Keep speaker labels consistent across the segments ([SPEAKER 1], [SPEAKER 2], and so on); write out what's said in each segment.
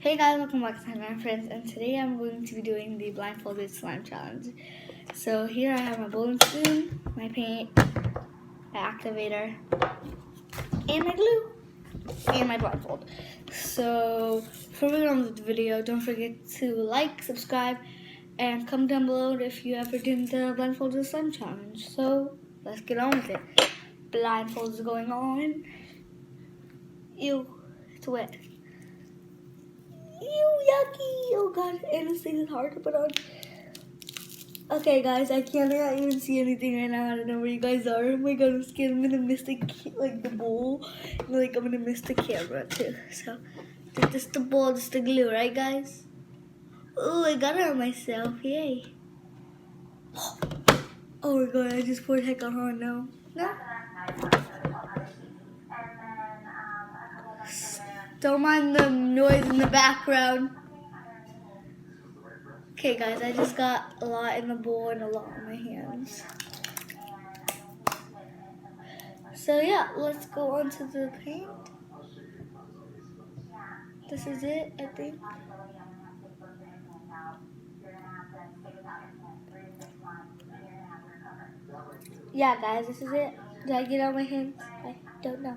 [SPEAKER 1] Hey guys, welcome back to my friends, and today I'm going to be doing the blindfolded slime challenge. So here I have my bowling spoon, my paint, my activator, and my glue, and my blindfold. So before we get on with the video, don't forget to like, subscribe, and comment down below if you ever did the blindfolded slime challenge. So let's get on with it. Blindfold is going on. Ew, it's wet. Ew, yucky! Oh god, and this thing is hard to put on. Okay, guys, I cannot even see anything right now. I don't know where you guys are. Oh my god, I'm scared. I'm gonna miss the bowl. And, I'm gonna miss the camera too. So, this the bowl, this the glue, right, guys? Oh, I got it on myself. Yay! Oh my god, I just poured heck on now. No. Don't mind the noise in the background. Okay guys, I just got a lot in the bowl and a lot on my hands. So yeah, let's go on to the paint. This is it, I think. Yeah guys, this is it. Did I get on my hands? I don't know.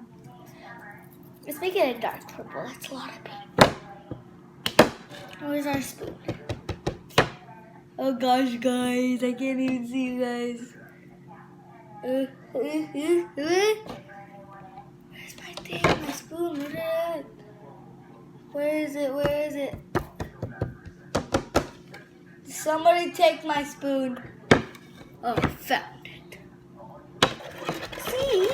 [SPEAKER 1] Let's make it a dark purple. That's a lot of paint. Where's our spoon? Oh gosh, guys, I can't even see you guys. Where's my thing? My spoon? Where is it? Where is it? Where is it? Somebody take my spoon. Oh, found it. See?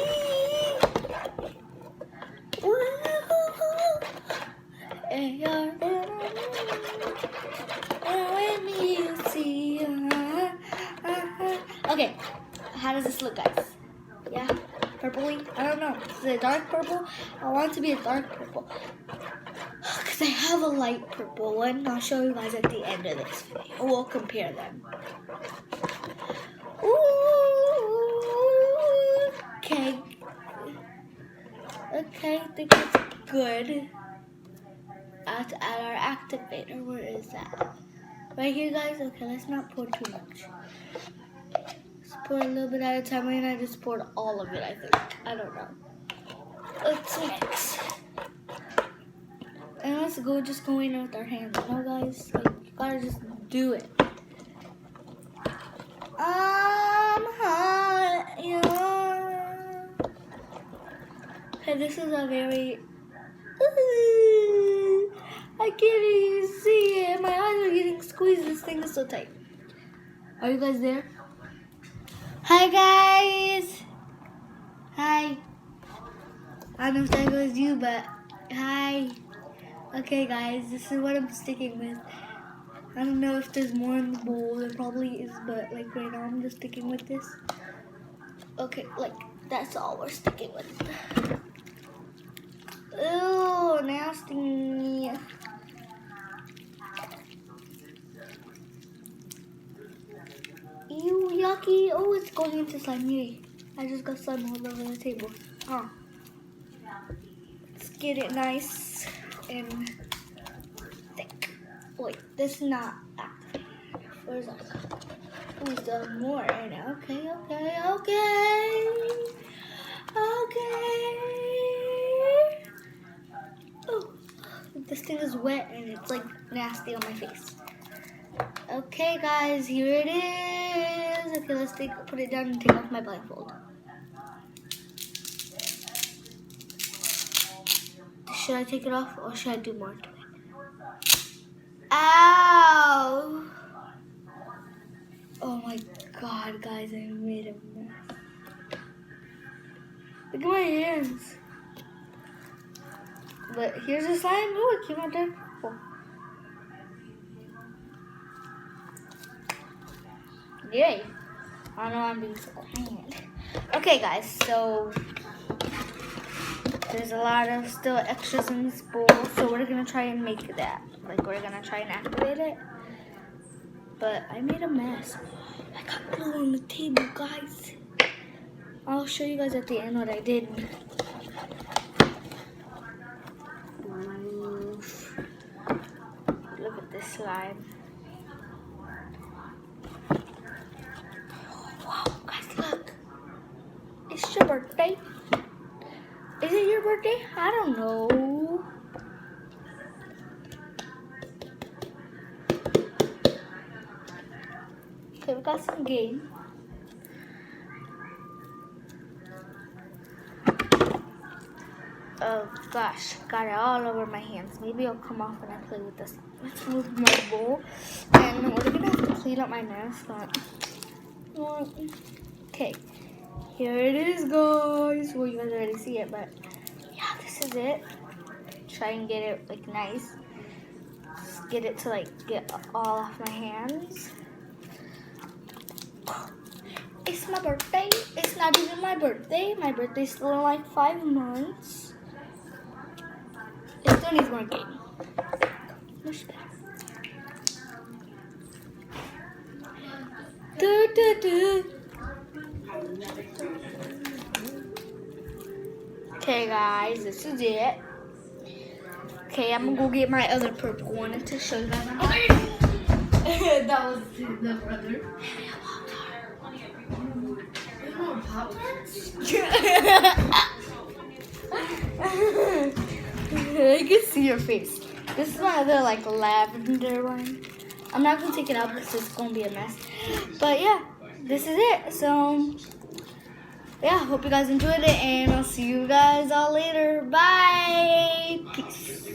[SPEAKER 1] Okay, how does this look, guys? Yeah, purpley? I don't know. Is it a dark purple? I want it to be a dark purple. Because I have a light purple one. I'll show you guys at the end of this video. We'll compare them. Ooh, okay. Okay, I think it's good. At our activator. Where is that? Right here, guys? Okay, let's not pour too much. Let's pour a little bit at a time. And I just poured all of it, I think. I don't know. Let's mix. And let's just go in with our hands. You know, guys? Like, you gotta just do it. I'm hot, yeah. Okay, this is a very... I can't even see it. My eyes are getting squeezed. This thing is so tight. Are you guys there? Hi, guys. Hi. I don't know if that was you, but hi. Okay, guys, this is what I'm sticking with. I don't know if there's more in the bowl. There probably is, but like right now I'm just sticking with this. Okay, like that's all we're sticking with. Ew, nasty. Ew, yucky. Oh, it's going into slime. Yay. I just got slime all over the table. Oh. Let's get it nice and thick. Wait, this is not activated. Where's that? Oh, still more right now. Okay. Oh, this thing is wet and it's like nasty on my face. Okay, guys, here it is. Okay, let's put it down and take off my blindfold. Should I take it off or should I do more to it? Ow! Oh my god, guys, I made a mess. Look at my hands. But here's the slime. Oh, it came out dark purple. Yay. I don't know I'm being so quiet. Okay, guys, so there's a lot of still extras in this bowl, so we're gonna try and make that. Like, we're gonna try and activate it. But I made a mess. I got glue on the table, guys. I'll show you guys at the end what I did. Oof. slime. Wow, guys, look. It's your birthday. Is it your birthday? I don't know. Okay, we got some game. Oh gosh, got it all over my hands. Maybe it'll come off when I play with this. Let's move my bowl. And we're gonna have to clean up my mess, but okay. Here it is, guys. Well, you guys already see it, but yeah, this is it. Try and get it like nice. Just get it to like get all off my hands. It's my birthday. It's not even my birthday. My birthday's still in like 5 months. It still needs more game. Much better. Okay, guys, this is it. Okay, I'm gonna go get my other purple one to show you guys.
[SPEAKER 2] That was the brother. Pop-Tarts?
[SPEAKER 1] I can see your face. This is my other like lavender one. I'm not gonna take it out because it's gonna be a mess. But yeah, this is it. So yeah, hope you guys enjoyed it, and I'll see you guys all later. Bye. Peace.